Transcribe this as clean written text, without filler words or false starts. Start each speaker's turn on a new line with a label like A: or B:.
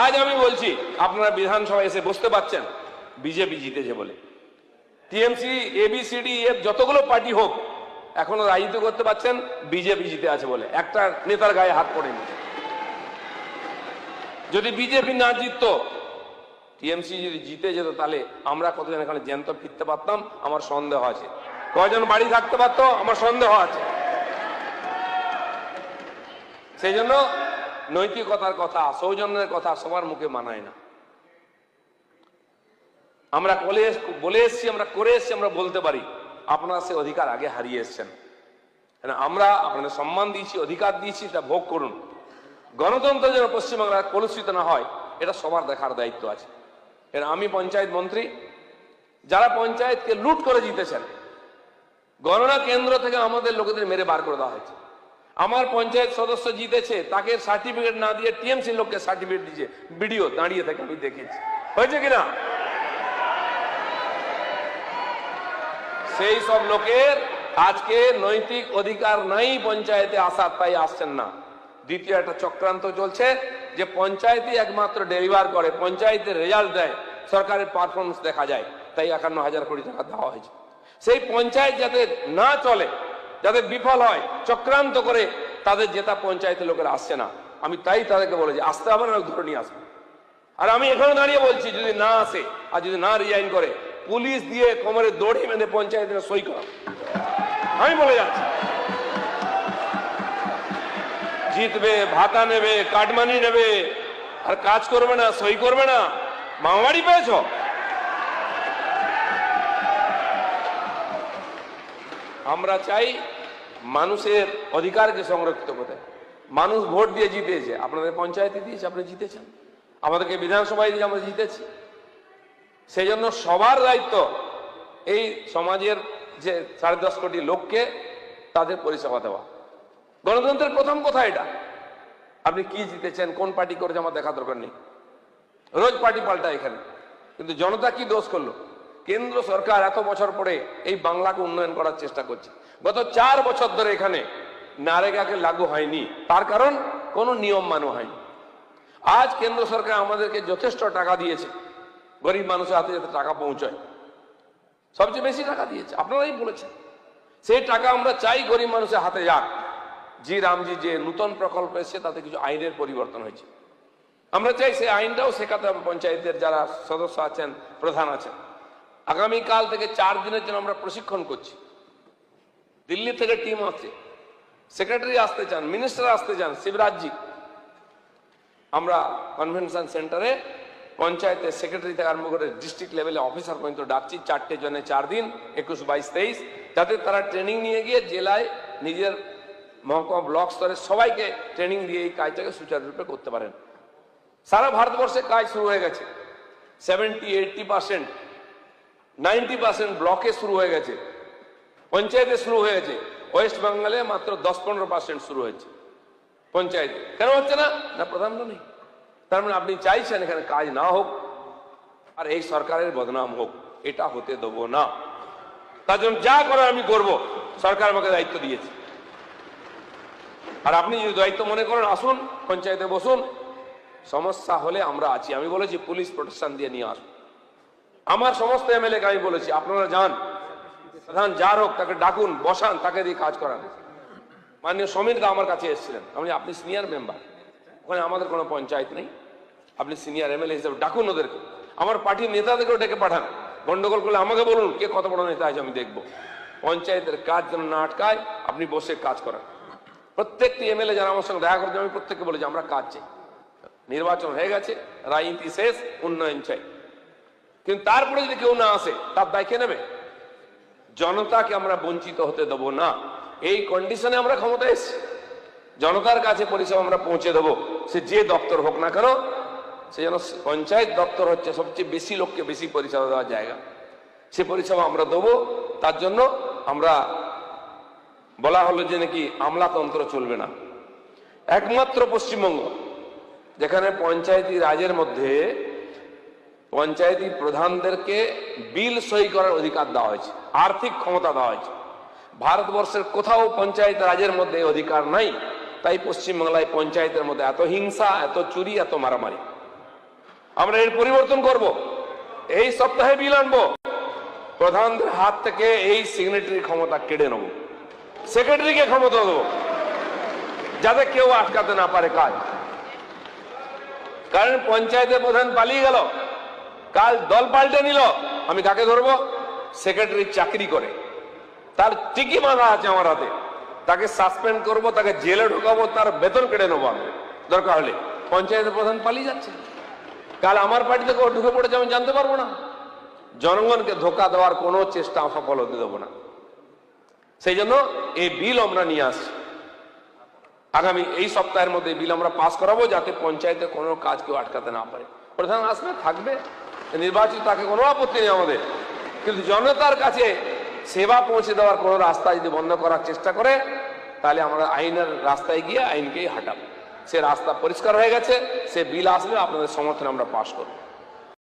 A: আজ আমি বলছি আপনারা বিধানসভায় এসে বসতে পারছেন বিজেপি জিতেছে বলে। টিএমসি, এবিসিডি এর যতগুলো পার্টি হোক এখনো রাজনীতি করতে পারছেন বিজেপি জিতে আছে বলে, একটা নেতার গায়ে হাত পড়েনি। যদি বিজেপি না জিততো, টিএমসি যদি জিতে যেত, তাহলে আমরা কতজন এখানে জ্যান্ত ফিরতে পারতাম আমার সন্দেহ আছে। কয়জন বাড়ি থাকতে পারতো আমার সন্দেহ আছে। সেই জন্য নৈতিকতার কথা, সৌজন্যের কথা সবার মুখে মানায় না। আমরা বলে এসছি, আমরা করে এসছি, আমরা বলতে পারি। আপনারা সে অধিকার আগে হারিয়ে এসছেন। আমরা আপনাদের সম্মান দিয়েছি, অধিকার দিয়েছি, সেটা ভোগ করুন। গণতন্ত্র যেন পশ্চিমবাংলায় কলুষিত না হয়, এটা সবার দেখার দায়িত্ব আছে। আমি পঞ্চায়েত মন্ত্রী, যারা পঞ্চায়েতকে লুট করে জিতেছেন, গণনা কেন্দ্র থেকে আমাদের লোকেদের মেরে বার করে দেওয়া হয়েছে। আমার পঞ্চায়েত সদস্য জিতেছে, তাকে সার্টিফিকেট না দিয়ে টিএমসি লোককে সার্টিফিকেট দিয়েছে, ভিডিও দাঁড়িয়ে থেকে আমি দেখেছি। হয়েছে কিনা? সেই সব লোকের আজকে নৈতিক অধিকার নাই পঞ্চায়েতে আসার, তাই আসছেন না। দ্বিতীয় একটা চক্রান্ত চলছে যে পঞ্চায়েতই একমাত্র ডেলিভার করে, পঞ্চায়েতের রেজাল্ট দেয়, সরকারের পারফরমেন্স দেখা যায়, তাই 51,000 কোটি টাকা দেওয়া হয়েছে। সেই পঞ্চায়েত যাতে না চলে, যাতে বিফল হয়, চক্রান্ত করে তাদের জেতা পঞ্চায়েতের লোকেরা আসছে না। আমি তাই তাদেরকে বলেছি আসতে হবে না, ধরে নিয়ে আসবে। আর আমি এখানে দাঁড়িয়ে বলছি যদি না আসে আর যদি না রিজাইন করে, পুলিশ দিয়ে কোমরে দড়ি বেঁধে পঞ্চায়েতের সই করা। আমি বলে যাচ্ছি, জিতবে, ভাতা নেবে, কাটমানি নেবে, আর কাজ করবে না, সই করবে না। মামাবাড়ি পেয়েছ? আমরা চাই মানুষের অধিকারকে সংরক্ষিত করতে। মানুষ ভোট দিয়ে জিতেছে, আপনাদের পঞ্চায়েতে দিয়েছে, আপনি জিতেছেন, আমাদেরকে বিধানসভায় দিয়ে আমরা জিতেছি। সেই জন্য সবার দায়িত্ব এই সমাজের যে 10.5 কোটি লোককে তাদের পরিষেবা দেওয়া। গণতন্ত্রের প্রথম কথা এটা। আপনি কি জিতেছেন, কোন পার্টি করেছে আমার দেখা দরকার নেই, রোজ পার্টি পাল্টা এখানে। কিন্তু জনতা কি দোষ করলো? কেন্দ্র সরকার এত বছর পরে এই বাংলাকে উন্নয়ন করার চেষ্টা করছে। গত 4 বছর ধরে এখানে নারেগাকে লাগু হয়নি, তার কারণ কোনো নিয়ম মানা হয়নি। আজ কেন্দ্র সরকার আমাদেরকে যথেষ্ট টাকা দিয়েছে, গরিব মানুষের হাতে যাতে টাকা পৌঁছায়, সবচেয়ে বেশি টাকা দিয়েছে, আপনারাই বলেছেন। সেই টাকা আমরা চাই গরিব মানুষের হাতে যাক। জি রামজি যে নূতন প্রকল্প এসেছে তাতে কিছু আইনের পরিবর্তন হয়েছে, আমরা চাই সেই আইনটাও শেখাতে হবে পঞ্চায়েতের যারা সদস্য আছেন, প্রধান আছেন। আগামীকাল থেকে 4 দিনের জন্য আমরা প্রশিক্ষণ করছি। দিল্লি থেকে টিম আসছে, সেক্রেটারি আসতে চান, মিনিস্টার আসতে চান, শিবরাজজি। আমরা কনভেনশন সেন্টারে পঞ্চায়েতের সেক্রেটারি থেকে আরম্ভ করে ডিস্ট্রিক্ট লেভেলে অফিসার পর্যন্ত ডাকছি 4টে জনে 4 দিন, 21, 22, 23, যাতে তারা ট্রেনিং নিয়ে গিয়ে জেলায় নিজের মহকুমা ব্লক স্তরে সবাইকে ট্রেনিং দিয়ে এই কাজটাকে সুচারুরূপে করতে পারেন। সারা ভারতবর্ষে কাজ শুরু হয়ে গেছে, 70, 80%, 90% ব্লকে শুরু হয়ে গেছে, পঞ্চায়েতে শুরু হয়ে গেছে। ওয়েস্ট বেঙ্গলে মাত্র 10-15% শুরু হয়েছে পঞ্চায়েতে। কেন হচ্ছে না? না প্রাধান্য নেই। তার মানে আপনি চাইছেন এখানে কাজ না হোক আর এই সরকারের বদনাম হোক, এটা হতে দেবো না। তার জন্য যা করার আমি করব, সরকার আমাকে দায়িত্ব দিয়েছে। আর আপনি যদি দায়িত্ব মনে করেন আসুন, পঞ্চায়েতে বসুন, সমস্যা হলে আমরা আছি। আমি বলেছি পুলিশ প্রোটেকশন দিয়ে নিয়ে আসুন। আমার সমস্ত এমএলএ কে আমি বলেছি আপনারা যান, প্রধান যার হোক তাকে ডাকুন, বসান, তাকে দিয়ে কাজ করান। মাননীয় সমীর দা আমার কাছে এসেছিলেন, আমি আপনি সিনিয়র মেম্বার, ওখানে আমাদের কোনো পঞ্চায়েত নেই, আপনি সিনিয়র এমএলএ হিসেবে ডাকুন ওদেরকে, আমার পার্টির নেতাদেরকেও ডেকে পাঠান। গন্ডগোল করলে আমাকে বলুন কে কত বড় নেতা আছে আমি দেখবো। পঞ্চায়েতের কাজ যেন না আটকায়, আপনি বসে কাজ করান। প্রত্যেকটি এমএলএ যারা আমার সঙ্গে দেখা করছে আমি প্রত্যেককে বলেছি আমরা কাজ চাই। নির্বাচন হয়ে গেছে, রাজনীতি শেষ, উন্নয়ন চাই। কিন্তু তারপরে যদি কেউ না আসে তার দায় কে নেবে? জনতাকে আমরা বঞ্চিত হতে দেব না। এই কন্ডিশনে আমরা ক্ষমতায় এসেছি, জনতার কাছে পরিষেবা আমরা পৌঁছে দেবো, সে যে দপ্তর হোক না কেন। সে যেন পঞ্চায়েত দপ্তর হচ্ছে সবচেয়ে বেশি লোককে বেশি পরিষেবা দেওয়ার জায়গা, সে পরিষেবা আমরা দেবো। তার জন্য আমরা বলা হলো যে নাকি আমলাতন্ত্র চলবে না। একমাত্র পশ্চিমবঙ্গ যেখানে পঞ্চায়েতি রাজের মধ্যে পঞ্চায়েতি প্রধানদেরকে বিল সই করার অধিকার দেওয়া হয়েছে, আর্থিক ক্ষমতা দেওয়া হয়েছে। ভারতবর্ষের কোথাও পঞ্চায়েত রাজের মধ্যে অধিকার নাই। তাই পশ্চিমবাংলায় পঞ্চায়েতের মধ্যে এত হিংসা, এত চুরি, এত মারামারি। আমরা এর পরিবর্তন করব, এই সপ্তাহে বিল আনবো, প্রধানদের হাত থেকে এই সিগনেটারি ক্ষমতা কেড়ে নেব, সেক্রেটারিকে ক্ষমতা দেবো, যাতে কেউ আটকাতে না পারে কাজ। কারণ পঞ্চায়েতের প্রধান পালিয়ে গেল, কাল দল পাল্টে নিল, আমি কাকে ধরবো? সেক্রেটারি চাকরি করে, তার টিকি বাঁধা আছে আমার হাতে, তাকে সাসপেন্ড করব, তাকে জেলে ঢোকাবো, তার বেতন কেড়ে নেবো আমি দরকার হলে। পঞ্চায়েতের প্রধান পালিয়ে যাচ্ছে, কাল আমার পার্টিতে কেউ ঢুকে পড়েছে আমি জানতে পারবো না। জনগণকে ধোকা দেওয়ার কোনো চেষ্টা সফল হতে দেবো না। সেই জন্য এই বিল আমরা নিয়ে আসছি, আগামী এই সপ্তাহের মধ্যে বিল আমরা পাস করাবো, যাতে পঞ্চায়েতে কোনো কাজ কেউ আটকাতে না পারে। প্রধান আসবে, থাকবে, নির্বাচিত, তাকে কোনো আপত্তি নেই আমাদের, কিন্তু জনতার কাছে সেবা পৌঁছে দেওয়ার কোনো রাস্তা যদি বন্ধ করার চেষ্টা করে, তাহলে আমরা আইনের রাস্তায় গিয়ে আইনকেই হাঁটাবো। সে রাস্তা পরিষ্কার হয়ে গেছে, সে বিল আসবে, আপনাদের সমর্থনে আমরা পাস করবো।